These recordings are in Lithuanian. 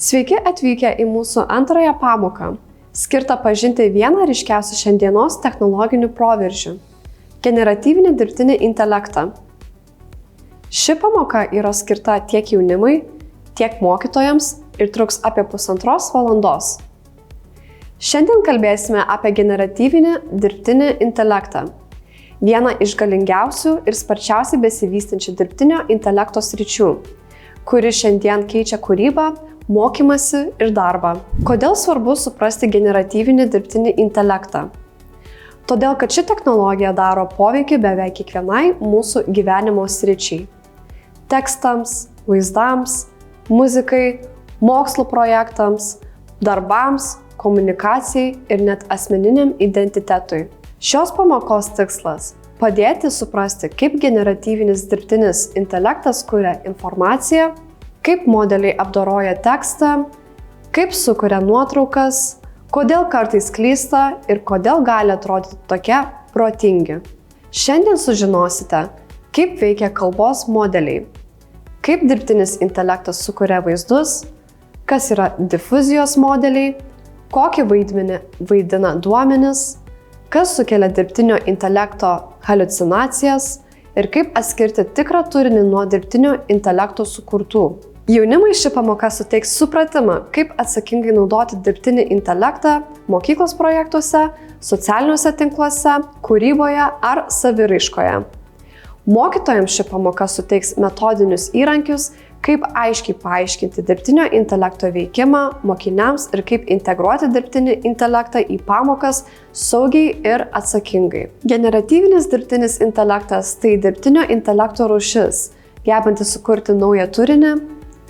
Sveiki atvykę į mūsų antrąją pamoką, skirtą pažinti vieną ryškiausių šiandienos technologinių proveržių – generatyvinį dirbtinį intelektą. Ši pamoka yra skirta tiek jaunimui, tiek mokytojams ir truks apie 1,5 valandos. Šiandien kalbėsime apie generatyvinį dirbtinį intelektą, vieną iš galingiausių ir sparčiausiai besivystančių dirbtinio intelekto sričių, kuri šiandien keičia kūrybą, mokymasi ir darbą. Kodėl svarbu suprasti generatyvinį dirbtinį intelektą? Todėl, kad ši technologija daro poveikį beveik kiekvienai mūsų gyvenimo sričiai. Tekstams, vaizdams, muzikai, mokslo projektams, darbams, komunikacijai ir net asmeniniam identitetui. Šios pamokos tikslas – padėti suprasti, kaip generatyvinis dirbtinis intelektas kuria informaciją, kaip modeliai apdoroja tekstą, kaip sukuria nuotraukas, kodėl kartais klysta ir kodėl gali atrodyti tokie protingi. Šiandien sužinosite, kaip veikia kalbos modeliai, kaip dirbtinis intelektas sukuria vaizdus, kas yra difuzijos modeliai, kokį vaidmenį vaidina duomenis, kas sukelia dirbtinio intelekto haliucinacijas ir kaip atskirti tikrą turinį nuo dirbtinio intelekto sukurtų. Jaunimui ši pamoka suteiks supratimą, kaip atsakingai naudoti dirbtinį intelektą mokyklos projektuose, socialiniuose tinkluose, kūryboje ar saviraiškoje. Mokytojams ši pamoka suteiks metodinius įrankius, kaip aiškiai paaiškinti dirbtinio intelekto veikimą mokiniams ir kaip integruoti dirbtinį intelektą į pamokas saugiai ir atsakingai. Generatyvinis dirbtinis intelektas tai dirbtinio intelekto rūšis, gebantis sukurti naują turinį,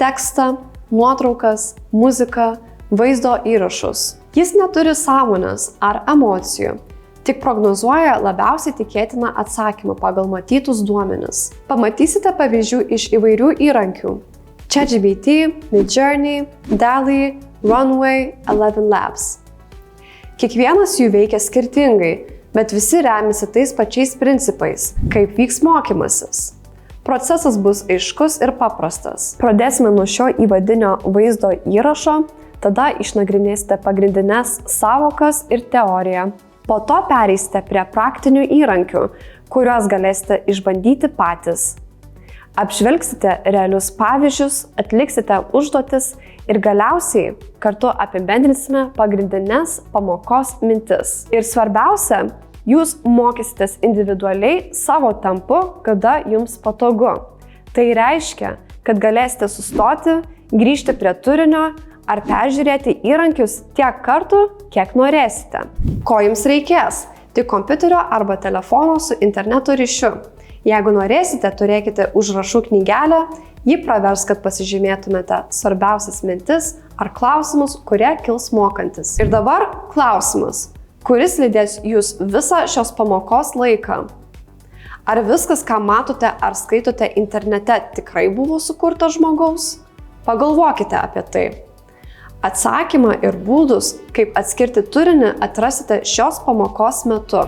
tekstą, nuotraukas, muziką, vaizdo įrašus. Jis neturi sąmonės ar emocijų, tik prognozuoja labiausiai tikėtiną atsakymą pagal matytus duomenis. Pamatysite pavyzdžių iš įvairių įrankių – ChatGPT, Midjourney, DALL-E, Runway, ElevenLabs. Kiekvienas jų veikia skirtingai, bet visi remiasi tais pačiais principais, kaip vyks mokymasis. Procesas bus aiškus ir paprastas. Pradėsime nuo šio įvadinio vaizdo įrašo, tada išnagrinėsite pagrindines sąvokas ir teoriją. Po to pereisite prie praktinių įrankių, kuriuos galėsite išbandyti patys. Apžvelgsite realius pavyzdžius, atliksite užduotis ir galiausiai kartu apibendrinsime pagrindines pamokos mintis. Ir svarbiausia, jūs mokysitės individualiai savo tempu, kada jums patogu. Tai reiškia, kad galėsite sustoti, grįžti prie turinio ar peržiūrėti įrankius tiek kartų, kiek norėsite. Ko jums reikės? Tik kompiuterio arba telefono su interneto ryšiu. Jeigu norėsite, turėkite užrašų knygelę, ji pravers, kad pasižymėtumėte svarbiausias mintis ar klausimus, kurie kils mokantis. Ir dabar klausimas. Kuris lydės jūs visą šios pamokos laiką? Ar viskas, ką matote ar skaitote internete, tikrai buvo sukurta žmogaus? Pagalvokite apie tai. Atsakymą ir būdus, kaip atskirti turinį, atrasite šios pamokos metu.